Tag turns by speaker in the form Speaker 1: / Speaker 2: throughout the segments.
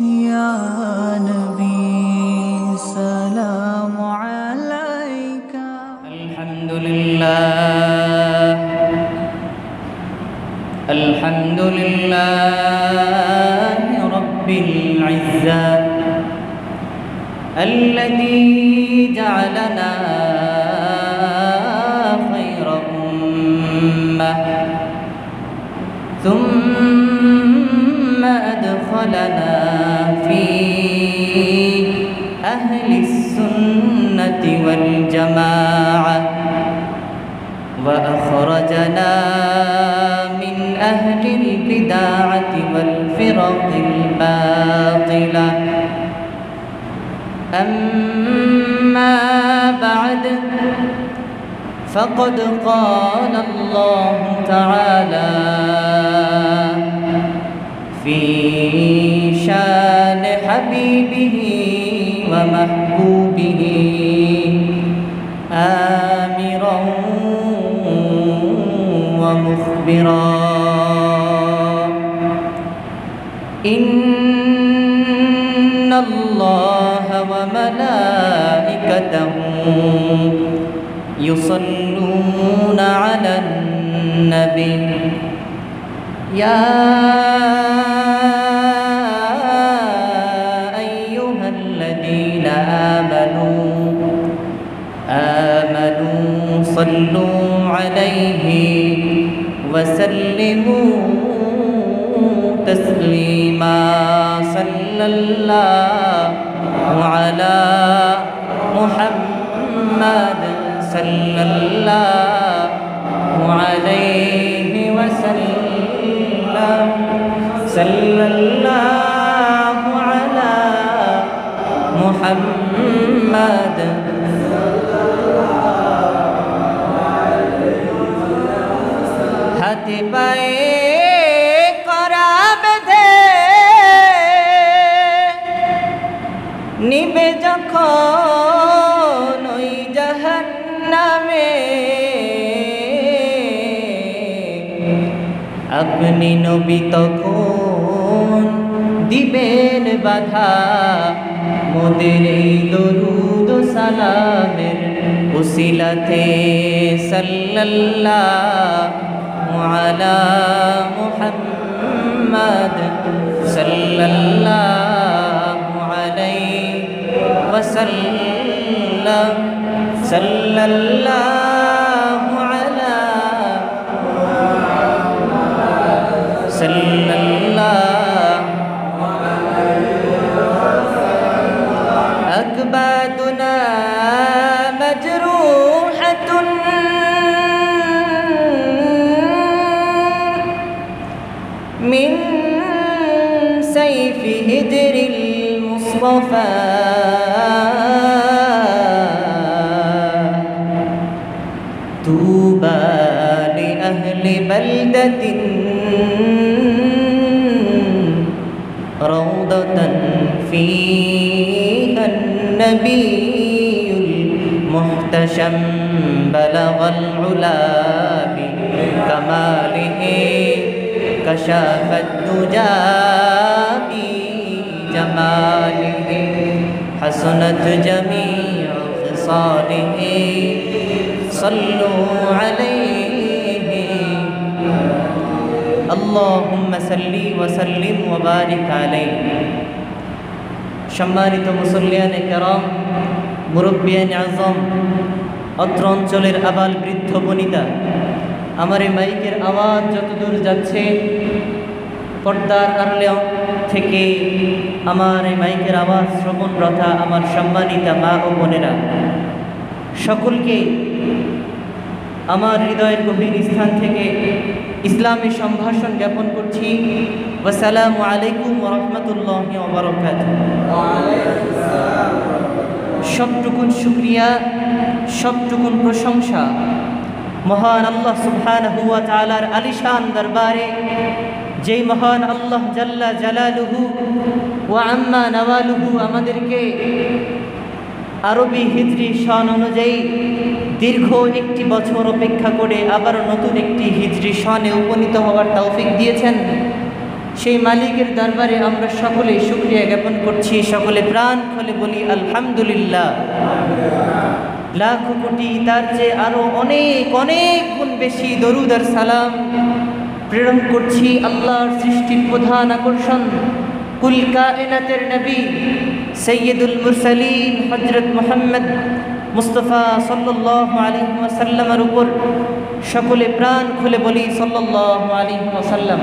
Speaker 1: يا نبي سلام عليك.
Speaker 2: الحمد لله الحمد لله رب العزة الذي جعلنا خير أمة ثم أدخلنا في أهل السنة والجماعة وأخرجنا من أهل البدعة والفرق الباطلة. أما بعد فقد قال الله تعالى في شان حبيبه ومحبوبه آمرا ومخبرا إن الله وملائكته يصلون على النبي يا أيها الذين آمنوا صلوا عليه وسلموا تسليما. صلى الله على محمد صلى الله عليه وسلم. صلى الله على محمد হাতে পায়ে করা বেঁধে নিবে যখন ওই জাহান্নামে আপনি নবী তখন দিবেন বাধা মোদের এই দরুদ ও সালামের উসিলাতে। সাল্লাল্লাহু আলা মুহাম্মাদ সাল্লাল্লাহু আলাইহি ওয়াসাল্লাম। সাল্লাল্লাহু আলা সাল্লাল্লাহু আকবাদুনা মজরুহাতুন من سيف هجر المصطفى طوبى لأهل بلدة روضة فيها النبي المحتشم بلغ العلا بكماله كشف الدجى بجماله حسنت جميع خصاله صلوا عليه اللهم صل وسلم وبارك عليه. সম্মানিত মুসল্লিয়ানে কেরাম, মুরব্বিয়ানে আযম, অত্র অঞ্চলের আবাল বৃদ্ধ বনিতা, আমার এই মাইকের আওয়াজ যতদূর যাচ্ছে, পর্দার আড়ালে থেকে আমার এই মাইকের আওয়াজ শ্রবণরতা আমার সম্মানিতা মা ও বোনেরা, সকলকে আমার হৃদয়ের গভীর স্থান থেকে ইসলামী সম্ভাষণ জ্ঞাপন করছি। আসসালামু আলাইকুম ওয়া রাহমাতুল্লাহি ওয়া বারাকাতুহু। সবটুকুন শুকরিয়া, সবটুকুন প্রশংসা মহান আল্লাহ সুবহানাহু ওয়া তাআলার আলিশান দরবারে, যেই মহান আল্লাহ জাল্লা জালালুহু ওয়া আম্মা নওয়ালুহু আমাদেরকে আরবি হিজরি সন অনুযায়ী দীর্ঘ একটি বছর অপেক্ষা করে আবার নতুন একটি হিজরি সনে উপনীত হওয়ার তৌফিক দিয়েছেন। সেই মালিকের দরবারে আমরা সকলে শুকরিয়া জ্ঞাপন করছি, সকলে প্রাণ খুলে বলি আলহামদুলিল্লাহ। লাখ কোটি তার চেয়ে আরো অনেক অনেক গুণ বেশি দরুদ আর সালাম প্রেরণ করছি আল্লাহর সৃষ্টির প্রধান আকর্ষণ কুল কায়নাতের নবী সৈয়দুল মুরসালিন হযরত মুহাম্মদ মুস্তাফা সাল্লাল্লাহু আলাইহি ওয়াসাল্লামের উপর। সকলে প্রাণ খুলে বলি সাল্লাল্লাহু আলাইহি ওয়াসাল্লাম।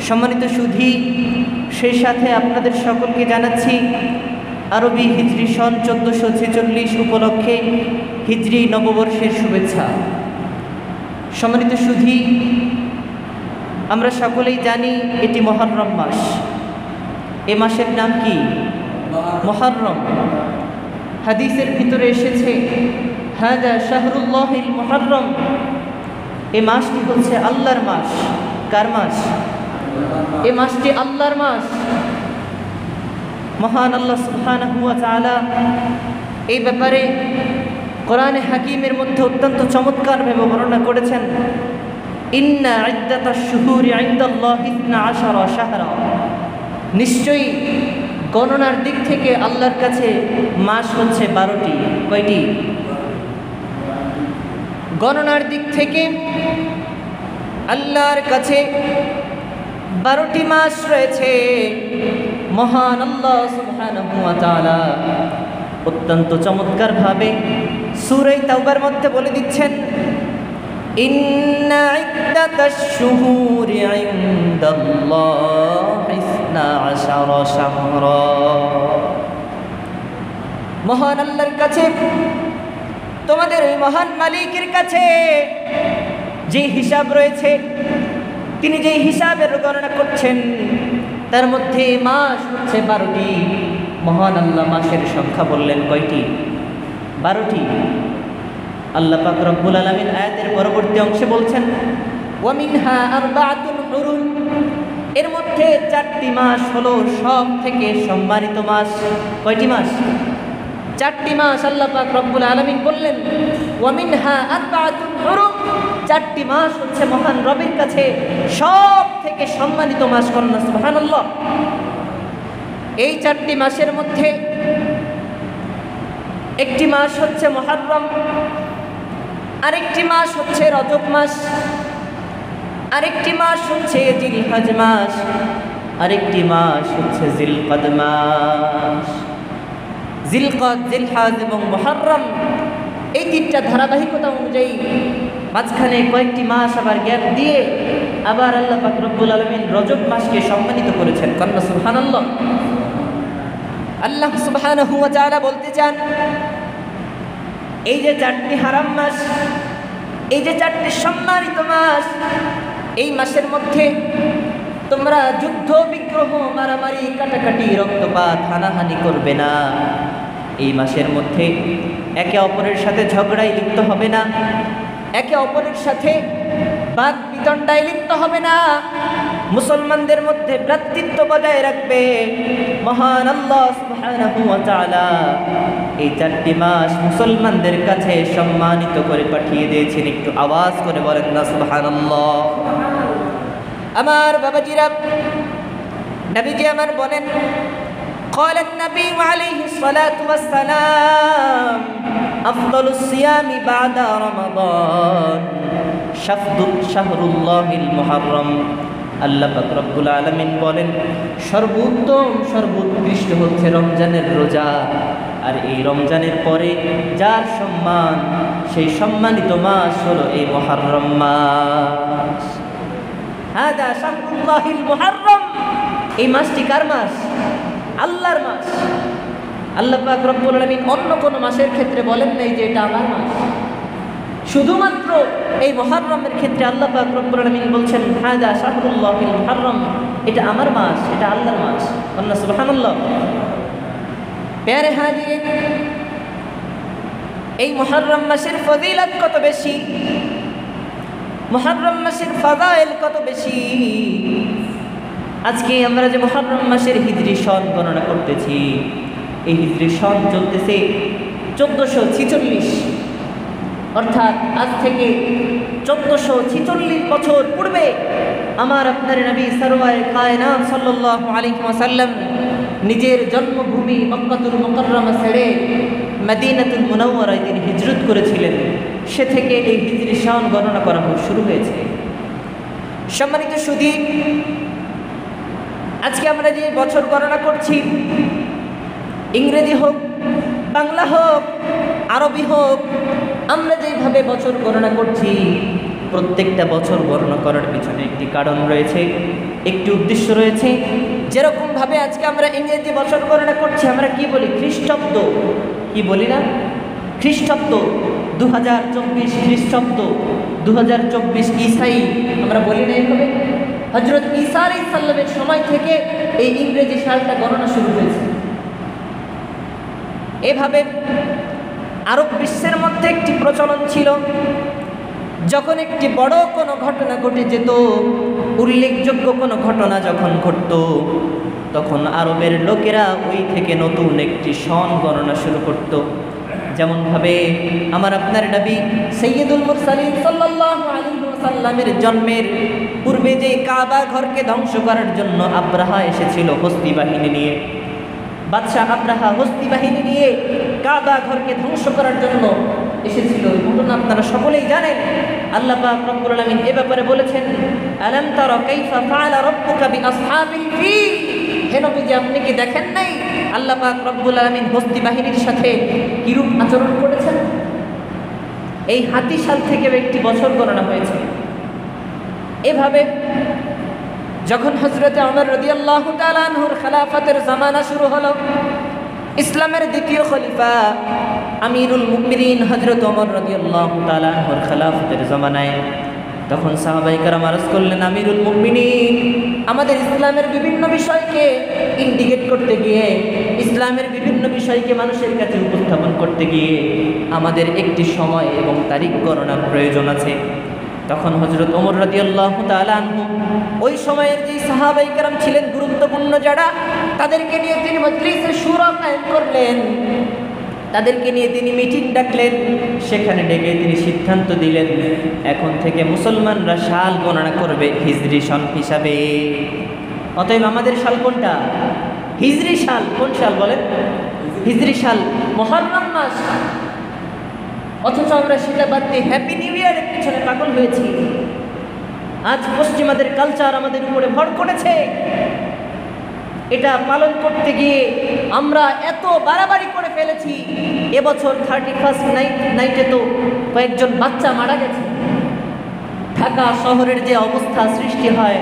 Speaker 2: সম্মানিত সুধী, সেই সাথে আপনাদের সকলকে জানাচ্ছি আরবি হিজরি সন 1446 উপলক্ষে হিজরি নববর্ষের শুভেচ্ছা। সম্মানিত সুধী, আমরা সকলেই জানি এটি মুহররম মাস। এ মাসের নাম কি? মুহররম। হাদিসের ভিতরে এসেছে হাদা শাহরুল্লাহিল মুহররম। এই মাসটি হচ্ছে আল্লাহর মাস। কার মাস? এই মাসটি আল্লাহর মাস। মহান আল্লাহ সুবহানাহু ওয়া তাআলা এই ব্যাপারে কোরআনে হাকিমের মধ্যে অত্যন্ত চমৎকারভাবে বর্ণনা করেছেন, ইন্না ইদ্দাতাশ শুহুরি ইনদাল্লাহি 12 শাহরা। নিশ্চয়ই গণনার দিক থেকে আল্লাহর কাছে মাস হচ্ছে 12টি। কয়টি? গণনার দিক থেকে আল্লাহর কাছে 12টি মাস রয়েছে। মহান আল্লাহ সুবহানাহু ওয়া তাআলা অত্যন্ত চমৎকারভাবে সূরা তাওবার মধ্যে বলে দিচ্ছেন, ইন্না ইদ্দাতাশ শুহুরি ইনদাল্লাহি 12 শাহরা। মহান আল্লাহর কাছে, তোমাদের ওই মহান মালিকের কাছে যে হিসাব রয়েছে, তিনি যে হিসাবের গণনা করছেন তার মধ্যে মাস হচ্ছে 12টি। মহান আল্লাহ মাসের সংখ্যা বললেন কয়টি? 12টি। আল্লাহ পাক রব্বুল আলামিন আয়াতের পরবর্তী অংশে বলছেন, ওয়া মিনহা আরবাআতুন হুরুম। এর মধ্যে 4টি মাস হলো সব থেকে সম্মানিত মাস। কয়টি মাস? 4টি মাস আল্লাহ পাক রব্বুল আলামিন বললেন, ওয়া মিনহা আরবাআতুন হুরুম। 4টি মাস হচ্ছে মহান রবের কাছে সব থেকে সম্মানিত মাস। কন্যা সুবহানাল্লাহ। এই 4টি মাসের মধ্যে একটি মাস হচ্ছে মুহররম, আরেকটি মাস হচ্ছে রজব মাস, আরেকটি মাস হচ্ছে জিলহজ মাস, আরেকটি মাস হচ্ছে জিলকদ মাস। জিলকদ, জিলহজ এবং মুহররম এই 3টা ধারাবাহিকতা অনুযায়ী মাঝখানে কয়েকটি মাস আবার গ্যাপ দিয়ে আবার আল্লাহ পাক রব্বুল আলামিন রজব মাসকে সম্মানিত করেছেন। কন্যা সুবহানাল্লাহ। আল্লাহ সুবহানাহু ওয়া তাআলা বলতে চান, এই যে 4টি হারাম মাস, এই যে 4টি সম্মানিত মাস, এই মাসের মধ্যে তোমরা যুদ্ধ বিগ্রহ, মারামারি, কাটাকাটি, রক্তপাত, হানাহানি করবে না। এই মাসের মধ্যে একে অপরের সাথে ঝগড়ায় লিপ্ত হবে না, একে অপরের সাথে বাদ বিতণ্ডায় লিপ্ত হবে না, মুসলমানদের মধ্যে ভ্রাতৃত্ব বজায় রাখবে। মহান আল্লাহ সুবহানাহু ওয়া তাআলা এই 4টি মাস মুসলমানদের কাছে সম্মানিত করে পাঠিয়ে দিয়েছেন। একটু আওয়াজ করে বলেন না সুবহানাল্লাহ। আমার বাবাজিরা, নবীজি আমার বলেন, قال النبي عليه الصلاة والسلام أفضل الصيام بعد رمضان شهر الله المحرم। আল্লাহ পাক রব্বুল আলামিন বলেন, সর্বোত্তম সর্বোৎকৃষ্ট হচ্ছে রমজানের রোজা। আর এই রমজানের পরে যার সম্মান, সেই সম্মানিত মাস হলো এই মুহররম মাস। হাদা শাহরুল্লাহিল মুহররম। এই মাসটি কার মাস? আল্লাহর মাস। আল্লাহ পাক রব্বুল আলামিন অন্য কোনো মাসের ক্ষেত্রে বলেন নাই যে এটা আমার মাস। শুধুমাত্র এই মুহররমের ক্ষেত্রে আল্লাহ পাক রব্বুল আলামিন বলছেন, হাদা শাহরুল্লাহিল মুহররম। এটা আমার মাস, এটা আল্লাহর মাস। আল্লাহ সুবহানাল্লাহ। প্যারে হাজিরিন, এই মুহররম মাসের ফজিলত কত বেশি, মুহররম মাসের ফাদাইল কত বেশি। আজকে আমরা যে মুহররম মাসের হিজরি সন গণনা করতেছি, এই হিজরি সন চলতেছে 1446। অর্থাৎ আজ থেকে 1446 বছর পূর্বে আমার আপনার নবী সরওয়ারে কায়নাত সাল্লাল্লাহু আলাইহি ওয়াসাল্লাম নিজের জন্মভূমি মক্কাতুল মুকাররমা ছেড়ে মদিনাতুল মুনাওয়ারায় তিনি হিজরত করেছিলেন। সে থেকে এই হিজরি সন গণনা করা শুরু হয়েছে। সম্মানিত সুধী, আজকে আমরা যে বছর গণনা করছি, ইংরেজি হোক, বাংলা হোক, আরবি হোক, আমরা যেভাবে বছর গণনা করছি, প্রত্যেকটা বছর গণনা করার পিছনে একটি কারণ রয়েছে, একটি উদ্দেশ্য রয়েছে। যেরকমভাবে আজকে আমরা ইংরেজি বছর গণনা করছি, আমরা কি বলি? খ্রিস্টাব্দ। কি বলি না? খ্রিস্টাব্দ 2024 খ্রিস্টাব্দ, 2024 ঈসাই, আমরা বলি না এইভাবে? হযরত ঈসা আলাইহিস সালামের সময় থেকে এই ইংরেজি সালটা গণনা শুরু হয়েছে। এভাবে আরব বিশ্বের মধ্যে একটি প্রচলন ছিল, যখন একটি বড় কোনো ঘটনা ঘটে যেত, উল্লেখযোগ্য কোনো ঘটনা যখন ঘটত, তখন আরবের লোকেরা ওই থেকে নতুন একটি সন গণনা শুরু করত। যেমনভাবে আমার আপনার নবী সাইয়্যিদুল মুরসালিন সাল্লাল্লাহু আলাইহি ওয়াসাল্লামের জন্মের পূর্বে যে কাবা ঘরকে ধ্বংস করার জন্য আব্রাহা এসেছিল হস্তি বাহিনী নিয়ে, বাদশাহ আব্রাহা হস্তি বাহিনী নিয়ে কাবা ঘরকে ধ্বংস করার জন্য এসেছিল। এই ঘটনা আপনারা সকলেই জানেন। আল্লাহ পাক রব্বুল আলামিন এ ব্যাপারে বলেছেন, আলাম তারা কাইফা ফাআলা রাব্বুকা বিআসহাবিল ফিল। হে নবীজি, আপনি কি দেখেন নাই আল্লাহ পাক রব্বুল আলামিন হস্তি বাহিনীর সাথে কিরূপ আচরণ করেছেন? এই হাতি সাল থেকে একটি বছর গণনা হয়েছে। এভাবে যখন হযরতে ওমর রাদিয়াল্লাহু তাআলা আনহুর খেলাফতের জামানা শুরু হলো, ইসলামের দ্বিতীয় খলিফা আমিরুল মুমিনিন হযরত ওমর রাদিয়াল্লাহু তাআলা আনহুর খেলাফতের জামানায়, তখন সাহাবায়ে কেরাম আরজ করলেন, আমিরুল মুমিনিন, আমাদের ইসলামের বিভিন্ন বিষয়কে ইন্ডিকেট করতে গিয়ে, ইসলামের বিভিন্ন বিষয়কে মানুষের কাছে উপস্থাপন করতে গিয়ে আমাদের একটি সময় এবং তারিখ গণনার প্রয়োজন আছে। তখন হযরত ওমর রাদিয়াল্লাহু তাআলা আনহু ওই সময়ের যে সাহাবায়ে কেরাম ছিলেন গুরুত্বপূর্ণ যারা, তাদেরকে নিয়ে তিনি মজলিসে শুরা কায়েম করলেন, তাদেরকে নিয়ে তিনি মিটিং ডাকলেন। সেখানে ডেকে তিনি সিদ্ধান্ত দিলেন, এখন থেকে মুসলমানরা সাল গণনা করবে হিজরি সন হিসাবে। অতএব আমাদের সাল কোনটা? হিজরি সাল। কোন সাল বলেন? হিজরি সাল, মুহররম মাস। অথচ আমরা সেটা বাদ দিয়ে হ্যাপি নিউ ইয়ারের পিছনে পাগল হয়েছি। আজ পশ্চিমাদের কালচার আমাদের উপরে ভর করেছে। এটা পালন করতে গিয়ে আমরা এত বাড়াবাড়ি করে ফেলেছি। এবছর 31st নাইটে তো কয়েকজন বাচ্চা মারা গেছে। ঢাকা শহরের যে অবস্থা সৃষ্টি হয়,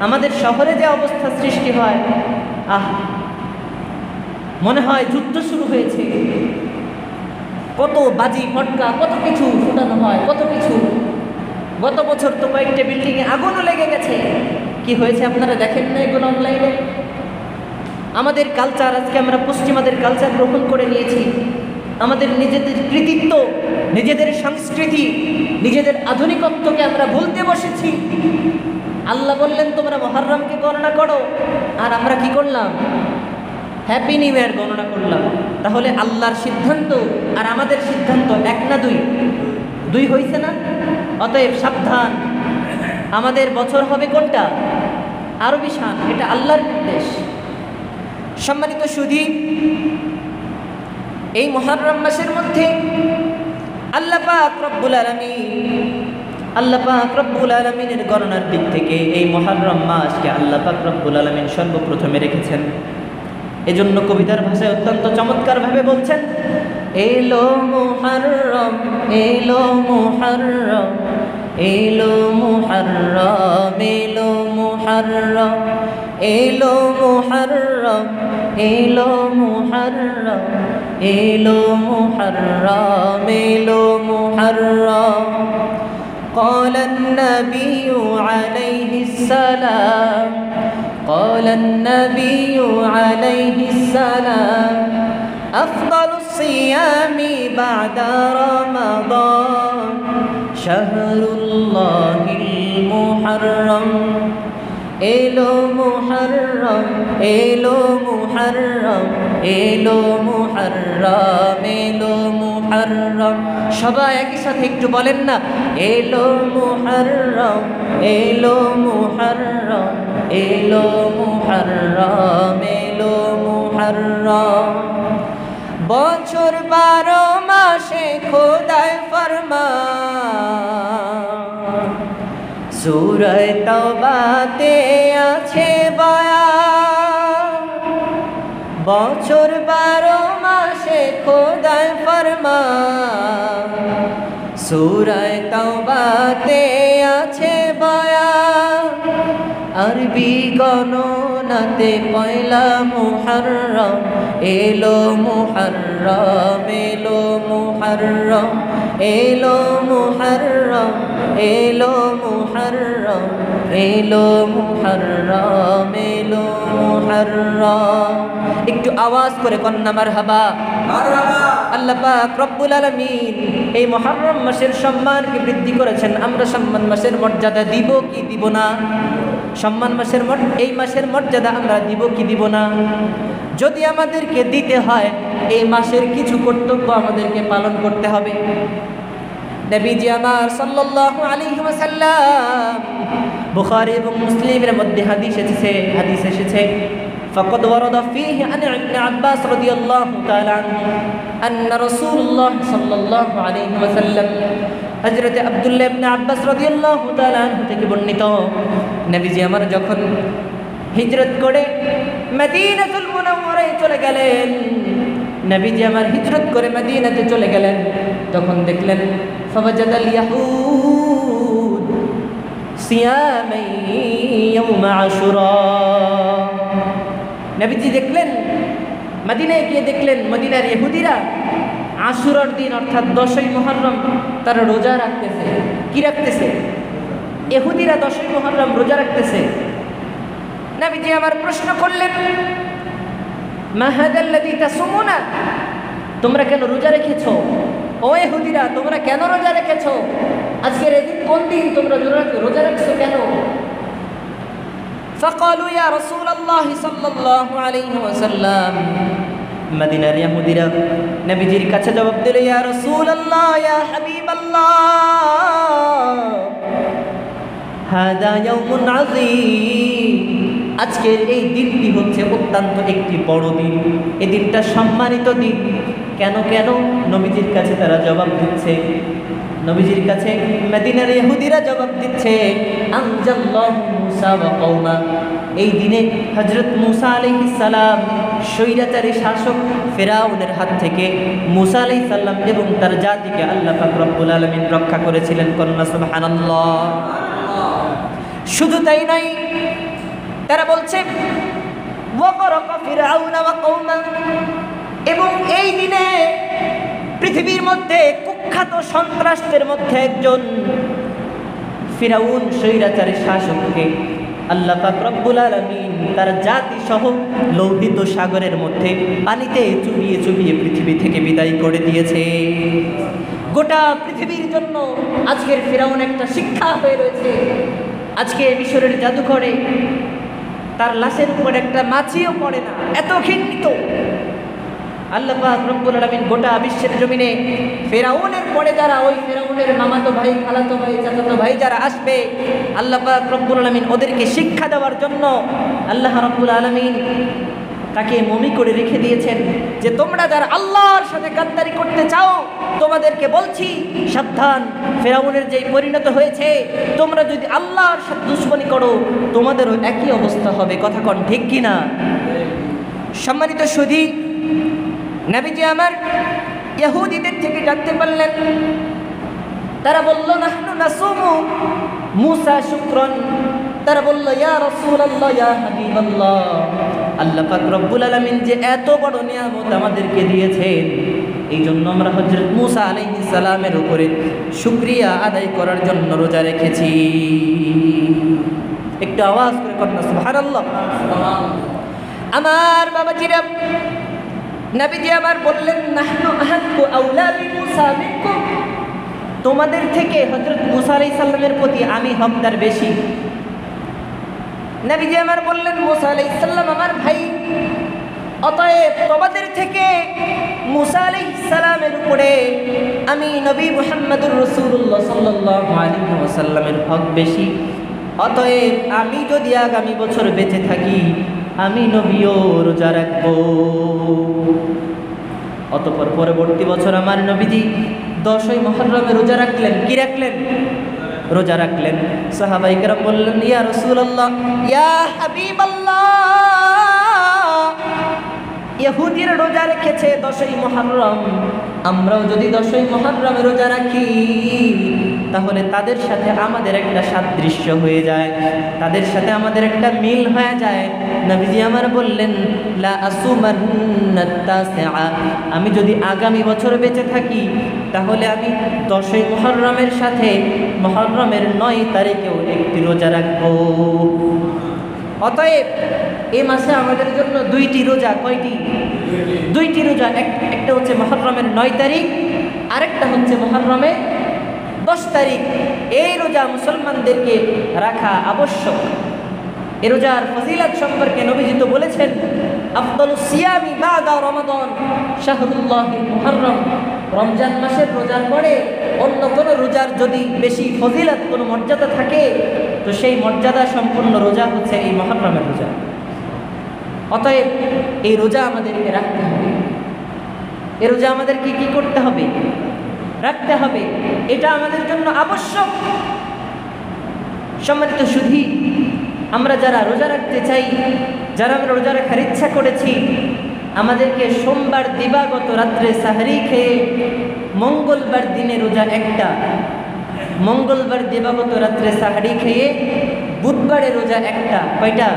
Speaker 2: আমাদের শহরে যে অবস্থা সৃষ্টি হয়, মনে হয় যুদ্ধ শুরু হয়েছে। কত বাজি পটকা, কত কিছু ফুটানো হয়, কত কিছু। গত বছর তো কয়েকটা বিল্ডিংয়ে আগুনও লেগে গেছে। কি হয়েছে আপনারা দেখেন না এগুলো অনলাইনে? আমাদের কালচার, আজকে আমরা পশ্চিমাদের কালচার গ্রহণ করে নিয়েছি। আমাদের নিজেদের কৃতিত্ব, নিজেদের সংস্কৃতি, নিজেদের আধুনিকত্বকে আমরা ভুলতে বসেছি। আল্লাহ বললেন তোমরা মুহররমকে গণনা করো, আর আমরা কি করলাম? হ্যাপি নিউ ইয়ার গণনা করলাম। তাহলে আল্লাহর সিদ্ধান্ত আর আমাদের সিদ্ধান্ত এক না দুই? দুই হয়েছে না? অতএব সাবধান, আমাদের বছর হবে কোনটা? আরবি শান। এটা আল্লাহর নির্দেশ। সম্মানিত সুধী, এই মুহররম মাসের মধ্যে আল্লাহ পাক রব্বুল আলামিনের গণনার দিক থেকে এই মুহররম মাসকে আল্লাহ পাক রব্বুল আলামিন সর্বপ্রথমে রেখেছেন। এজন্য কবিতার ভাষায় অত্যন্ত চমৎকারভাবে বলছেন, এলো মুহররম, এলো মুহররম, এলো মুহররম, এলো মুহররম, এলো মুহররম, এলো মুহররম, এলো মুহররম, এলো মুহররম। قال النبي عليه السلام، قال النبي عليه السلام، أفضل الصيام بعد رمضان شهر الله المحرم। এলো মুহররম, এলো মুহররম, এলো মুহররম, এলো মুহররম। মুহররম। সবাই একই সাথে একটু বলেন না, এলো মুহররম, এলো মুহররম, এলো মুহররম, এলো মুহররম। বছর 12 মাসে খোদায় ফরমান, সূরা তাওবাতে আছে বয়ান। বছর 12 মাসে খোদায় ফরমান, সূরা তাওবাতে আছে বয়ান। আরবি গণনাতে পয়লা মুহররম, এলো মুহররম, এলো মুহররম, এলো মুহররম, এলো মুহররম, এলো মুহররম, এলো মুহররম। একটু আওয়াজ করে কন্যা মারহাবা। আল্লাহ পাক রব্বুল আলামিন এই মুহররম মাসের সম্মানকে বৃদ্ধি করেছেন। আমরা সম্মান মাসের মর্যাদা দিব কি দিব না? সম্মান মাসের এই মাসের মর্যাদা আমরা দিব কি দিব না? যদি আমাদেরকে দিতে হয়, এই মাসের কিছু কর্তব্য আমাদেরকে পালন করতে হবে। নবীজি আমার সাল্লাল্লাহু আলাইহি ওয়াসাল্লাম, বুখারী এবং মুসলিমের মধ্যে হাদিস এসেছে فقد ورد فيه عن ابن عباس رضي الله تعالى عنه أن رسول الله صلى الله عليه وسلم হযরত আব্দুল্লাহ ইবনে আব্বাস রাদিয়াল্লাহু তাআলা আনহু থেকে বর্ণিত, নবীজি আমার যখন হিজরত করে মদিনাতুল মুনাওয়ারায় চলে গেলেন, নবীজি আমার হিজরত করে মদিনাতে চলে গেলেন, তখন দেখলেন ফাওয়াজাদাল ইয়াহুদ সিয়ামাই ইয়াউম আশুরা। নবীজি দেখলেন, মদিনায় গিয়ে দেখলেন মদিনার ইহুদিরা আশুরার দিন অর্থাৎ 10ই মুহররম তারা রোজা রাখতেছে। কি রাখতেছে? ইহুদিরা 10ই মুহররম রোজা রাখতেছে। নবীজি আমার প্রশ্ন করলেন, মা হাদাল্লাযী তাসুমুনা, তোমরা কেন রোজা রেখেছো? ও ইহুদিরা, তোমরা কেন রোজা রেখেছো? আজকের এই দিন কোন দিন? তোমরা রোজা রাখছো কেন? فقالوا يا رسول الله صلى الله عليه وسلم, মদিনার ইহুদিরা নবীজির কাছে জবাব দিল, ইয়া রাসূলুল্লাহ, ইয়া হাবিবাল্লাহ, হাদা ইয়াউমুন আযীম, আজকের এই দিনটি হচ্ছে অত্যন্ত একটি বড় দিন, এই দিনটা সম্মানিত দিন। কেন কেন? নবীজির কাছে তারা জবাব দিচ্ছে, নবীজির কাছে মদিনার ইহুদিরা জবাব দিচ্ছে, আনজাল্লাহু মুসা ওয়া কওমা, এই দিনে হযরত মুসা আলাইহিস সালাম স্বৈরাচারী শাসক ফিরাউনের হাত থেকে মুসা আলাইহিস সালাম এবং তার জাতিকে আল্লাহ পাক রব্বুল আলামিন রক্ষা করেছিলেন। কন্যা সুবহানাল্লাহ। শুধু তাই নয়, তারা বলছে ওয়াকারাকা ফিরাউন ওয়া কওমা, এবং এই দিনে পৃথিবীর মধ্যে কুখ্যাত সন্ত্রাসদের মধ্যে একজন ফিরাউন স্বৈরাচারী শাসককে আল্লাহ পাক রব্বুল আলামিন তার জাতি সহ লোহিত সাগরের মধ্যে পানিতে চুবিয়ে চুবিয়ে পৃথিবী থেকে বিদায় করে দিয়েছে। গোটা পৃথিবীর জন্য আজকের ফিরাউন একটা শিক্ষা হয়ে রয়েছে। আজকে মিশরের জাদুঘরে তার লাশের উপর একটা মাছিও পড়ে না, এত ঘৃণিত। আল্লাহ পাক রব্বুল আলামিন গোটা বিশ্বের জমিনে ফিরাউনের পরে যারা, ওই ফিরাউনের মামাতো ভাই, খালাতো ভাই, চাচাতো ভাই যারা আসবে, আল্লাহ পাক রব্বুল আলামিন ওদেরকে শিক্ষা দেওয়ার জন্য আল্লাহ রব্বুল আলামিন তাকে মমি করে রেখে দিয়েছেন যে তোমরা যারা আল্লাহর সাথে গাদ্দারি করতে চাও, তোমাদেরকে বলছি সাবধান, ফিরাউনের যেই পরিণত হয়েছে, তোমরা যদি আল্লাহর সাথে দুশমনি করো তোমাদেরও একই অবস্থা হবে। কথা কোন ঠিক কিনা? সম্মানিত সুধী, নবীজি আমার ইহুদিদের থেকে জানতে পারলেন, তারা বলল নাহনু নাসুমু মুসা শুকরান, তারা বলল ইয়া রাসূলুল্লাহ, ইয়া হাবিবাল্লাহ, আল্লাহ পাক রব্বুল আলামিন যে এত বড় নিয়ামত আমাদেরকে দিয়েছেন, এই জন্য আমরা হযরত মুসা আলাইহিস সালামের উপরে শুকরিয়া আদায় করার জন্য রোজা রেখেছি। একটু আওয়াজ করে কন্যা সুবহানাল্লাহ। আমার বাবাজিরা, নবীজি আমার বললেন নাহনু আহাক্কু আওলা বিমুসা মিনকুম, তোমাদের থেকে হযরত মুসা আলাইহিস সালামের প্রতি আমি হকদার বেশি। নবীজি আমার বললেন মুসা আলাইহিস সালাম আমার ভাই, অতএব তোমাদের থেকে মুসা আলাইহিস সালামের উপরে আমি নবী মুহাম্মদুর রাসূলুল্লাহ সাল্লাল্লাহু আলাইহি ওয়াসাল্লামের হক বেশি। অতএব আমি যদি আগামী বছর বেঁচে থাকি আমি নবীও রোজা রাখবো। অতঃপর পরবর্তী বছর আমার নবীজি 10ই মুহররমে রোজা রাখলেন। কি রাখলেন? রোজা রাখলেন। সাহাবায়ে কেরাম বললেন, ইয়া রাসূলুল্লাহ, ইয়া হাবিবাল্লাহ, ইহুদিরা রোজা রেখেছে 10ই মুহররম, আমরাও যদি 10ই মুহররমে রোজা রাখি তাহলে তাদের সাথে আমাদের একটা সাদৃশ্য হয়ে যায়, তাদের সাথে আমাদের একটা মিল হয়ে যায়। নবীজি আমার বললেন, লা আসুমান্নাত তাসিআ, আমি যদি আগামী বছর বেঁচে থাকি তাহলে আমি 10ই মুহররমের সাথে মুহররমের 9 তারিখেও একটি রোজা রাখবো। অতএব এই মাসে আমাদের জন্য 2টি রোজা। কয়টি? 2টি রোজা। একটা হচ্ছে মুহররমের 9 তারিখ, আরেকটা হচ্ছে মুহররমের 10 তারিখ। এই রোজা মুসলমানদেরকে রাখা আবশ্যক। এই রোজার ফজিলত সম্পর্কে নবীজি তো বলেছেন, আফদালুস সিয়ামি বাদা রমাদান শাহরুল্লাহিল মুহররম, রমজান মাসের রোজার পরে অন্য কোনো রোজার যদি বেশি ফজিলত, কোনো মর্যাদা থাকে তো সেই মর্যাদা সম্পূর্ণ রোজা হচ্ছে এই মুহররমের রোজা। অতএব এই রোজা আমাদেরকে রাখতে হবে। এই রোজা আমাদেরকে কি করতে হবে? রাখতে হবে। এটা আমাদের জন্য আবশ্যক। সম্মানিত সুধী, আমরা যারা রোজা রাখতে চাই, যারা আমরা রোজা রাখার ইচ্ছা করেছি, আমাদেরকে সোমবার দিবাগত রাত্রে সাহরি খেয়ে মঙ্গলবার দিনে রোজা একটা, মঙ্গলবার দিবাগত রাত্রে সাহরি খেয়ে বুধবারে রোজা একটা, কয়টা?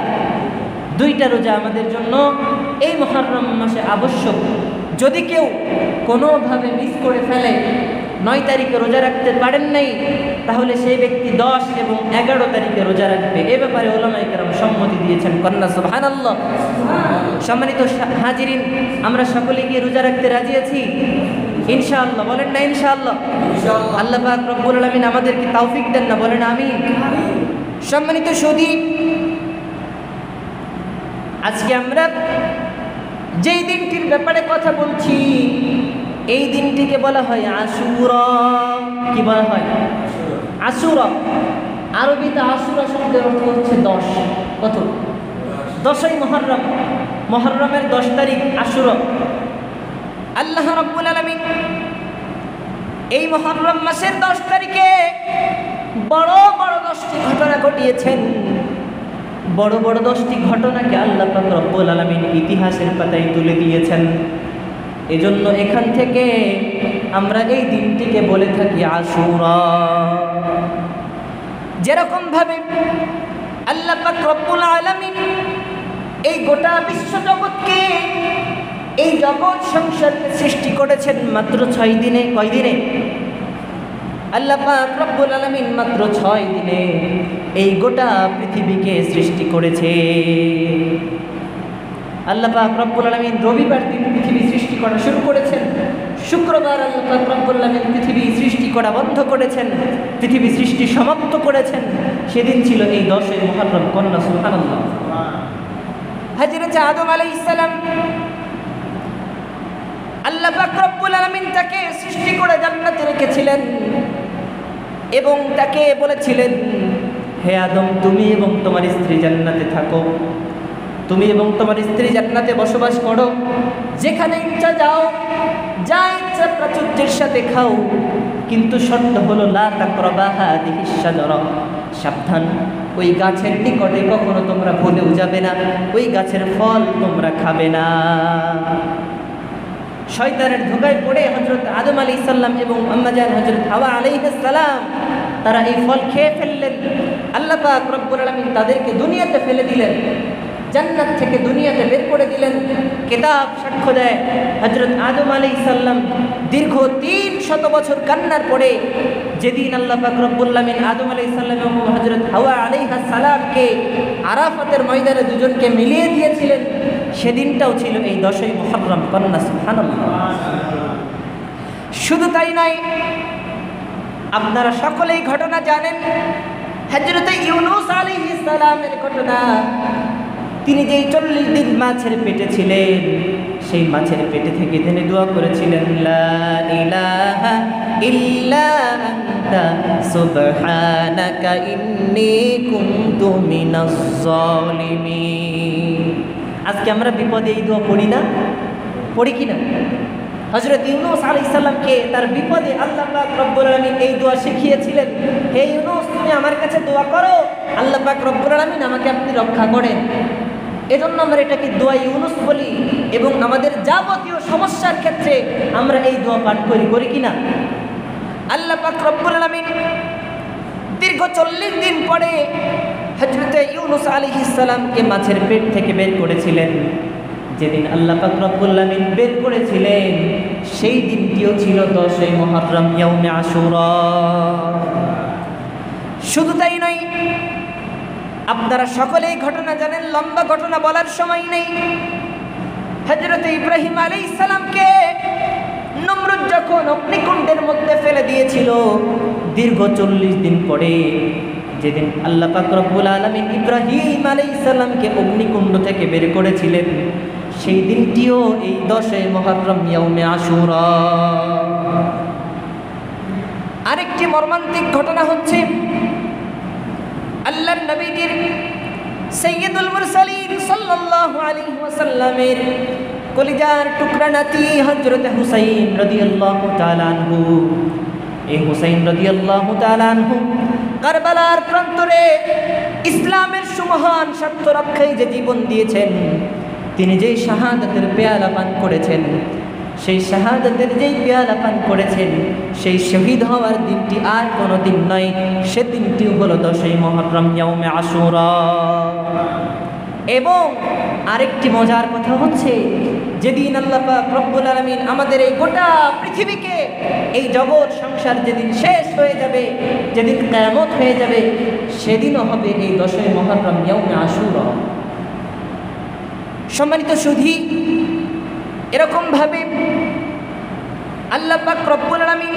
Speaker 2: 2টা রোজা আমাদের জন্য এই মুহররম মাসে আবশ্যক। যদি কেউ কোনোভাবে মিস করে ফেলে, 9 তারিখে রোজা রাখতে পারেন নাই, তাহলে সেই ব্যক্তি 10 এবং 11 তারিখে রোজা রাখবে। এ ব্যাপারে উলামায়ে কেরাম সম্মতি দিয়েছেন। কন্যা সুবহানাল্লাহ। সম্মানিত হাজিরিন, আমরা সকলে গিয়ে রোজা রাখতে রাজি আছি ইনশাআল্লাহ? বলেন না ইনশাআল্লাহ? আল্লাহ পাক রব্বুল আলামিন আমাদেরকে তৌফিক দেন না, বলেন আমিন। সম্মানিত সুধী, আজকে আমরা যেই দিনটির ব্যাপারে কথা বলছি এই দিনটিকে বলা হয় আশুরা। কি বলা হয়? আশুরা। আরবিতে আশুরা শব্দের অর্থ হচ্ছে 10। কত? 10ই মুহররম, মুহররমের 10 তারিখ আশুরা। আল্লাহ রাব্বুল আলামিন এই মুহররম মাসের 10 তারিখে বড় বড় 10টি ঘটনা ঘটিয়েছেন। বড় বড় 10টি ঘটনাকে আল্লাহ পাক রব্বুল আলামিন ইতিহাসের পাতায় তুলে দিয়েছেন। এজন্য এখান থেকে আমরা এই দিনটিকে বলে থাকি আশুরা। যেরকম ভাবে আল্লাহ পাক রব্বুল আলামিন এই গোটা বিশ্ব জগৎকে, এই জগৎ সংসারকে সৃষ্টি করেছেন মাত্র 6 দিনে। কয় দিনে? আল্লাহ পাক রব্বুল আলামিন মাত্র 6 দিনে এই গোটা পৃথিবীকে সৃষ্টি করেছে। আল্লাহ পাক রব্বুল আলামিন রবিবার দিন পৃথিবী সৃষ্টি করা শুরু করেছেন। শুক্রবার আল্লাহ পাক রব্বুল আলামিন পৃথিবী সৃষ্টি করা বন্ধ করেছেন, পৃথিবী সৃষ্টি সমাপ্ত করেছেন। সেদিন ছিল এই 10ই মুহররম। কন্যা সুবহানাল্লাহ। হযরত আদম আলাইহিস সালাম, আল্লাহ পাক রব্বুল আলামিন তাকে সৃষ্টি করে জান্নাতে রেখেছিলেন এবং তাকে বলেছিলেন, হে আদম, তুমি এবং তোমার স্ত্রী জান্নাতে থাকো, তুমি এবং তোমার স্ত্রী জান্নাতে বসবাস করো, যেখানে ইচ্ছা যাও, যা ইচ্ছা প্রাচুর্যের সাথে খাও, কিন্তু শর্ত হলো লা তাকরাবা হাদিহিস শাজারা, সাবধান, ওই গাছের নিকটে কখনো তোমরা ভুলেও যাবে না, ওই গাছের ফল তোমরা খাবে না। শয়তানের ধোঁকায় পড়ে হযরত আদম আলাইহিস সালাম এবং আম্মা জান হযরত হাওয়া আলাইহিস সালাম তারা এই ফল খেয়ে ফেললেন। আল্লাহ পাক রব্বুল আলামিন তাদেরকে দুনিয়াতে ফেলে দিলেন, জান্নাত থেকে দুনিয়াতে বের করে দিলেন। কিতাব সাক্ষ্য দেয় হযরত আদম আলাইহিস সালাম দীর্ঘ 300 বছর কান্নার পরে যেদিন আল্লাহ পাক রব্বুল আলামিন আদম আলাইহিস সালাম এবং হযরত হাওয়া আলাইহিস সালামকে আরাফাতের ময়দানে দুজনকে মিলিয়ে দিয়েছিলেন, সেদিনটাও ছিল এই 10ই মুহররম। কন্যা সুবহানাল্লাহ। শুধু তাই নয়, আপনারা সকলেই ঘটনা জানেন, হযরত ইউনূস আলাইহিস সালামের ঘটনা। তিনি যেই 40 দিন মাছের পেটে ছিলেন, সেই মাছের পেটে থেকে তিনি দোয়া করেছিলেন, লা ইলাহা ইল্লা আনতা সুবহানাকা ইন্নী কুনতু মিনাজ জালিমিন। আজকে আমরা বিপদে এই দোয়া পড়ি না? পড়ি কি না? হযরত ইউনূস আলাইহিস সালামকে তার বিপদে আল্লাহ পাক রব্বুল আলামিন এই দোয়া শিখিয়েছিলেন, হে ইউনূস, তুমি আমার কাছে দোয়া করো, আল্লাহ পাক রব্বুল আলামিন আমাকে আপনি রক্ষা করেন। এজন্য আমরা এটাকে দোয়া ইউনূস বলি, এবং আমাদের যাবতীয় সমস্যার ক্ষেত্রে আমরা এই দোয়া পাঠ করি কি না? আল্লাহ পাক রব্বুল আলামিন দীর্ঘ 40 দিন পরে হযরত ইউনূস আলাইহিস সালামকে মাছের পেট থেকে বের করেছিলেন। যেদিন আল্লাহ পাক রব্বুল আলামিন বের করেছিলেন, সেই দিনটিও ছিল 10 মুহররম, ইয়াউমে আশুরা। শুধু তাই নয়, আপনারা সকলেই ঘটনা জানেন, লম্বা ঘটনা বলার সময় নেই। হযরত ইব্রাহিম আলাইহিস সালামকে নমরুদ যখন অগ্নিকুণ্ডের মধ্যে ফেলে দিয়েছিল, দীর্ঘ 40 দিন পরে যেদিন আল্লাহ পাক রব্বুল আলামিন ইব্রাহিম আলাইহিস সালামকে অগ্নিকুণ্ড থেকে বের করেছিলেন, সেই দিনটিও এই 10 মুহররম, ইয়াউমে আশুরা। আরেকটি মর্মান্তিক ঘটনা হচ্ছে, আল্লাহর নবীজির সাইয়্যিদুল মুরসালিন সাল্লাল্লাহু আলাইহি ওয়াসাল্লামের কলিজার টুকরা নাতি হযরত হুসাইন রাদিয়াল্লাহু তাআলা আনহু, এই হুসাইন রাদিয়াল্লাহু তাআলা আনহু কারবালার প্রান্তরে ইসলামের সুমহান স্বার্থ রক্ষায় যে জীবন দিয়েছেন, তিনি যেই শাহাদাতের পেয়ালা পান করেছেন, সেই শাহাদাতের যেই পেয়ালা পান করেছেন, সেই শহীদ হওয়ার দিনটি আর কোনো দিন নয়, সে দিনটি হলো 10 মুহররম, ইয়াউমে আশুরা। এবং আরেকটি মজার কথা হচ্ছে, যেদিন আল্লাহ পাক রব্বুল আলামিন আমাদের এই গোটা পৃথিবীকে, এই জগৎ সংসার যেদিন শেষ হয়ে যাবে, যেদিন কিয়ামত হয়ে যাবে, সেদিনও হবে এই 10 মুহররম, ইয়াউমে আশুরা। সম্মানিত সুধী, এরকমভাবে আল্লাহ পাক রব্বুল আলামিন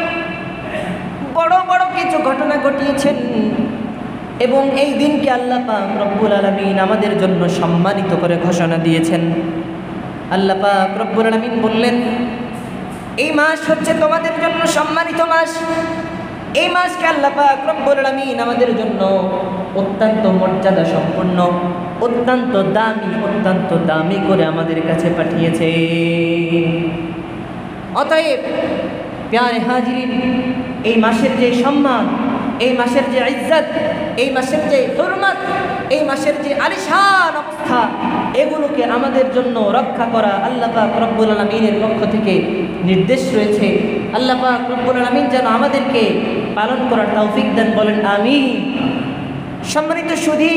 Speaker 2: বড় বড় কিছু ঘটনা ঘটিয়েছেন, এবং এই দিনকে আল্লাহ পাক রব্বুল আলামিন আমাদের জন্য সম্মানিত করে ঘোষণা দিয়েছেন। আল্লাহ পাক রব্বুল আলামিন বললেন, এই মাস হচ্ছে তোমাদের জন্য সম্মানিত মাস। এই মাসকে আল্লাহ পাক রব্বুল আলামিন আমাদের জন্য অত্যন্ত মর্যাদা সম্পন্ন, অত্যন্ত দামি করে আমাদের কাছে পাঠিয়েছে। অতএব প্যারে হাজিরিন, এই মাসের যে সম্মান, এই মাসের যে ইজ্জত, এই মাসের যে হুরমত, এই মাসের যে আলিশান অবস্থা, এগুলোকে আমাদের জন্য রক্ষা করা আল্লাহ পাক রব্বুল আলামিনের পক্ষ থেকে নির্দেশ রয়েছে। আল্লাহ পাক রব্বুল আলামিন যেন আমাদেরকে পালন করার তৌফিক দেন, বলেন আমিন। সম্মানিত সুধী,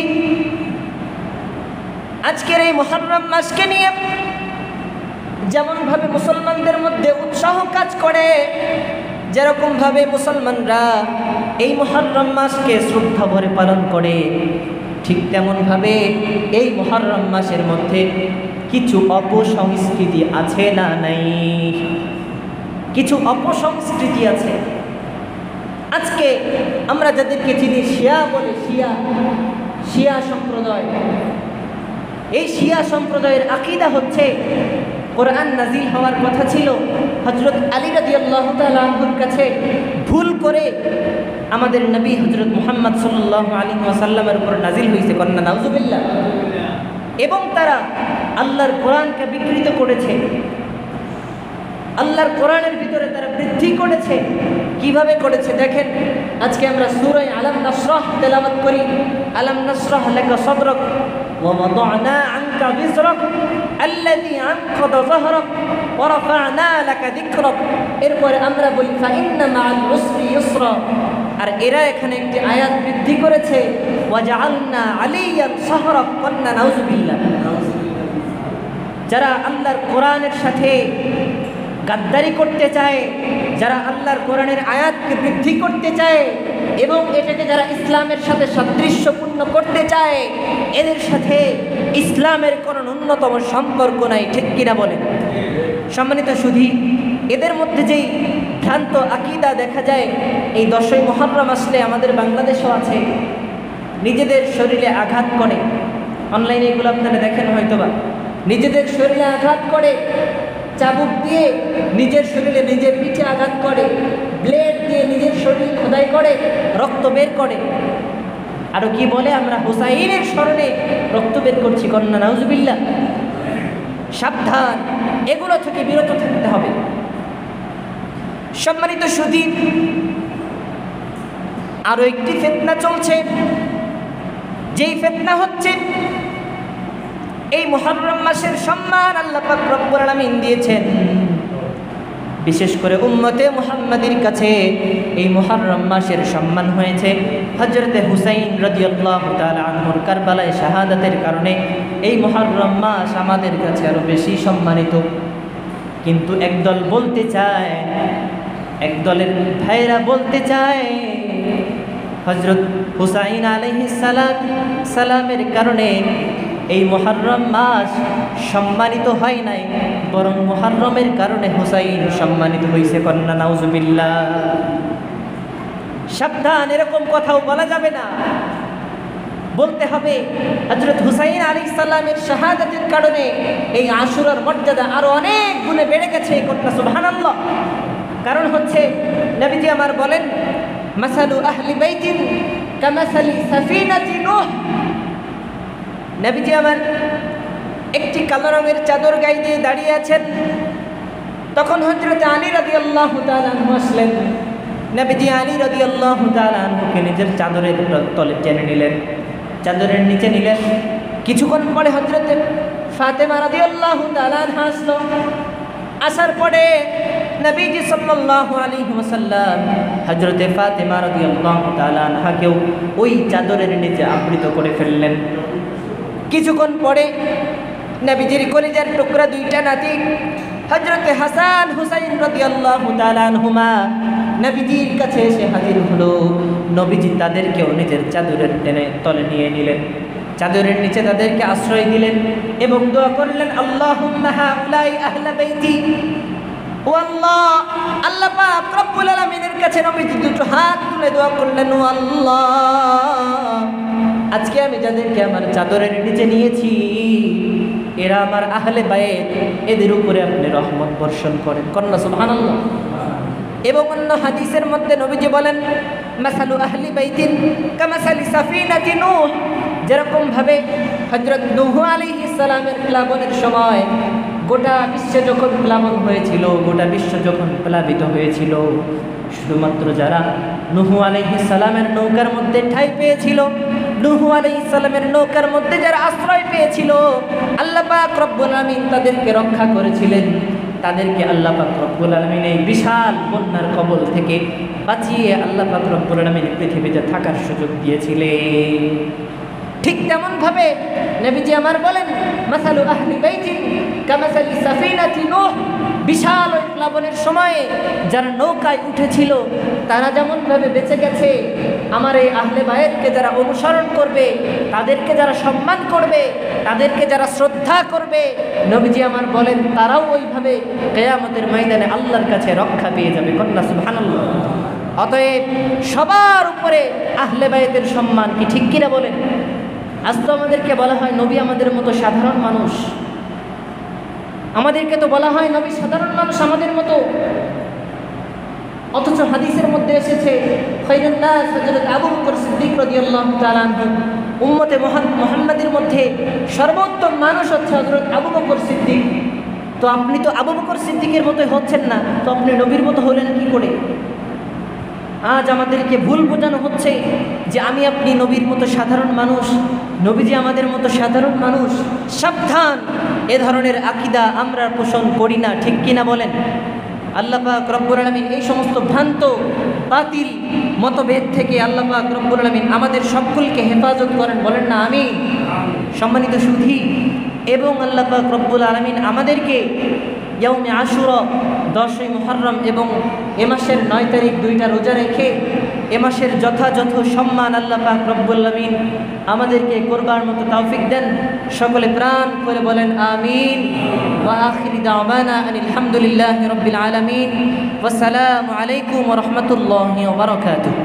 Speaker 2: আজকের এই মুহররম মাসকে নিয়ে যেমনভাবে মুসলমানদের মধ্যে উৎসাহ কাজ করে, যেরকমভাবে মুসলমানরা এই মুহররম মাসকে শ্রদ্ধা ভরে পালন করে, ঠিক তেমনভাবে এই মুহররম মাসের মধ্যে কিছু অপসংস্কৃতি আছে না নাই? কিছু অপসংস্কৃতি আছে। আজকে আমরা যাদেরকে চিনি শিয়া বলে, শিয়া সম্প্রদায়, এই শিয়া সম্প্রদায়ের আকীদা হচ্ছে, কোরআন নাজিল হওয়ার কথা ছিল হযরত আলী রাদিয়াল্লাহু তাআলা আনহুর কাছে, ভুল করে আমাদের নবী হযরত মুহাম্মদ সাল্লাল্লাহু আলাইহি ওয়াসাল্লামের উপর নাজিল হয়েছে, কন্না নাউজুবিল্লাহ। এবং তারা আল্লাহর কোরআনকে বিকৃত করেছে, আল্লাহর কোরআনের ভিতরে তারা বৃদ্ধি করেছে। কিভাবে করেছে দেখেন, আজকে আমরা সূরা আলাম নাশরাহ তেলাওয়াত করি, আলাম নাশরাহ লাকা সাদরাক ওয়া ওয়াদা'না আনকা বিজরাক আল্লাযী আনকাদা যাহরাক ওয়া রাফা'না লাকা যিকরাক। এরপরে আমরা বলি ফা ইন্না মা'আল উসরি ইউসরা। আর এরা এখানে একটি আয়াত বৃদ্ধি করেছে, ওয়া জাআলনা আলিয়ান সাহরাক, কন্না নাউজুবিল্লাহ। যারা আল্লাহর কোরআনের সাথে গাদ্দারি করতে চায়, যারা আল্লাহর কোরআনের আয়াতকে বৃদ্ধি করতে চায় এবং এটাকে যারা ইসলামের সাথে সাদৃশ্যপূর্ণ করতে চায়, এদের সাথে ইসলামের কোনো ন্যূনতম সম্পর্ক নাই, ঠিক কিনা বলেন? সম্মানিত সুধী, এদের মধ্যে যেই ভ্রান্ত আকীদা দেখা যায়, এই 10 মুহররম আসলে আমাদের বাংলাদেশেও আছে। নিজেদের শরীরে আঘাত করে, অনলাইনে এগুলো আপনারা দেখেন হয়তোবা, নিজেদের শরীরে আঘাত করে, চাবুক দিয়ে নিজের শরীরে নিজের পিঠে আঘাত করে, ব্লেড দিয়ে নিজের শরীর খোদাই করে, রক্ত বের করে। আরো কি বলে, আমরা হুসাইনের স্মরণে রক্ত বের করছি, কন্যা নাউজুবিল্লাহ। সাবধান, এগুলো থেকে বিরত থাকতে হবে। সম্মানিত সুধী, আরো একটি ফিতনা চলছে, যেই ফিতনা হচ্ছে এই মুহররম মাসের সম্মান আল্লাহ পাক রব্বুল আলামিন দিয়েছেন বিশেষ করে উম্মতে মুহাম্মাদের কাছে। এই মুহররম মাসের সম্মান হয়েছে হযরতে হুসাইন রাদিয়াল্লাহু তাআলা আনহুর কারবালায় শাহাদাতের কারণে। এই মুহররম মাস আমাদের কাছে আরো বেশি সম্মানিত। কিন্তু একদল বলতে চায়, একদলের ভাইরা বলতে চায় হযরত হুসাইন আলাইহিস সালামের কারণে এই মুহররম মাস সম্মানিত হয় নাই, বরং মুহররমের কারণে হুসাইন সম্মানিত হয়েছে। কন্যা নাউজুবিল্লাহ। সাবধান, এরকম কথাও বলা যাবে না। বলতে হবে হযরত হুসাইন আলাইহিস সালামের শাহাদাতের কারণে এই আশুরার মর্যাদা আরো অনেক গুণে বেড়ে গেছে। কন্যা সুবহানাল্লাহ। কারণ হচ্ছে নবীজি আমার বলেন, মাসালু আহলি বাইতিন কামাসালি সাফিনাতি নূহ। নবীজি আমার একটি কালো রঙের চাদর গায়ে দিয়ে দাঁড়িয়ে আছেন। তখন হযরত আলী রাদিয়াল্লাহু তাআলা আনহু আসলেন। নবীজি আলী রাদিয়াল্লাহু তাআলা আনহুকে নিজের চাদরের তলে টেনে নিলেন, চাদরের নিচে নিলেন। কিছুক্ষণ পরে হযরত ফাতেমা রাদিয়াল্লাহু তাআলা আনহা আসলো। আসার পরে নবীজি সাল্লাল্লাহু আলাইহি ওয়াসাল্লাম হযরত ফাতেমা রাদিয়াল্লাহু তাআলা আনহাকেও ওই চাদরের নিচে আবৃত করে ফেললেন। কিছুক্ষণ পরে নবীজির কলিজার টুকরা দুইটা নাতি হযরত হাসান হুসাইন রাদিয়াল্লাহু তাআলা আনহুমা নবীজির কাছে এসে হাজির হলো। নবীজি তাদেরকেও নিজের চাদরের টেনে তলে নিয়ে নিলেন, চাদরের নিচে তাদেরকে আশ্রয় দিলেন এবং দোয়া করলেন, আল্লাহুম্মা হাউলাই আহলা বাইতি। ও আল্লাহ, আল্লাহ পাক রব্বুল আলামিনের কাছে নবীজি দুটো হাত তুলে দোয়া করলেন, ও আল্লাহ, আজকে আমি যাদেরকে আমার চাদরের নিচে নিয়েছি এরা আমার আহলে বাইত, এদের উপরে আপনি রহমত বর্ষণ করেন। কন্যা সুবহানাল্লাহ। এবং অন্য হাদিসের মধ্যে নবীজি বলেন, মাসালু আহলি বাইতিন কামাসালি সাফিনাতি নূহ। যেরকম ভাবে হযরত নূহ আলাইহিস সালামের প্লাবনের সময় গোটা বিশ্বে যখন প্লাবন হয়েছিল, গোটা বিশ্ব যখন প্লাবিত হয়েছিল, শুধুমাত্র যারা নূহ আলাইহিস সালামের নৌকার মধ্যে ঠাঁই পেয়েছিল, নূহ আলাইহিস সালামের নৌকার মধ্যে যারা আশ্রয় পেয়েছিল, আল্লাহ পাক রব্বুল আলামিন তাদেরকে রক্ষা করেছিলেন। তাদেরকে আল্লাহ পাক রব্বুল আলামিন এই বিশাল বন্যার কবল থেকে বাঁচিয়ে আল্লাহ পাক রব্বুল আলামিন পৃথিবীতে থাকার সুযোগ দিয়েছিলেন। ঠিক তেমন ভাবে নবীজি আমার বলেন, মাসালু আহলি বাইতিন কামাসালি সাফিনাতি নূহ। বিশাল ওই প্লাবনের সময়ে যারা নৌকায় উঠেছিল তারা যেমন ভাবে বেঁচে গেছে, আমার এই আহলে বায়েতকে যারা অনুসরণ করবে, তাদেরকে যারা সম্মান করবে, তাদেরকে যারা শ্রদ্ধা করবে, নবীজি আমার বলেন তারাও ওইভাবে কিয়ামতের ময়দানে আল্লাহর কাছে রক্ষা পেয়ে যাবে। কন্যা সুবহানাল্লাহ। অতএব সবার উপরে আহলে বায়েতের সম্মান, কি ঠিক কিনা বলেন? আজ তো আমাদেরকে বলা হয় নবী আমাদের মতো সাধারণ মানুষ, আমাদেরকে তো বলা হয় নবী সাধারণ মানুষ আমাদের মতো, অথচ হাদিসের মধ্যে এসেছে খায়রুন নাস হযরত আবু বকর সিদ্দিক রাদিয়াল্লাহু তাআলা আনহু। উম্মতে মুহাম্মাদের মধ্যে সর্বোত্তম মানুষ হচ্ছে হযরত আবু বকর সিদ্দিক। তো আপনি তো আবু বকর সিদ্দিকের মতোই হচ্ছেন না, তো আপনি নবীর মতো হলেন কি করে? আজ আমাদেরকে ভুল বোঝানো হচ্ছে যে আমি আপনি নবীর মতো সাধারণ মানুষ, নবীজি আমাদের মতো সাধারণ মানুষ। সাবধান, এ ধরনের আকীদা আমরা পোষণ করি না, ঠিক কিনা বলেন? আল্লাহ পাক রব্বুল আলামিন এই সমস্ত ভ্রান্ত বাতিল মতভেদ থেকে আল্লাহ পাক রব্বুল আলামিন আমাদের সকলকে হেফাজত করেন, বলেন না আমিন। সম্মানিত সুধী, এবং আল্লাহ পাক রব্বুল আলামিন আমাদেরকে ইয়াউমে আশুরা 10ই মুহররম এবং এ মাসের 9 তারিখ দুইটা রোজা রেখে এ মাসের যথাযথ সম্মান আল্লাহ পাক রব্বুল আলামিন আমাদেরকে করবার মতো তৌফিক দেন। সকলে প্রাণ করে বলেন আমিন। ওয়া আখিরি দাওয়ানা আনিল হামদুলিল্লাহি রাব্বিল আলামিন। ওয়াসসালামু আলাইকুম ওয়া রাহমাতুল্লাহি ওয়া বারাকাতুহু।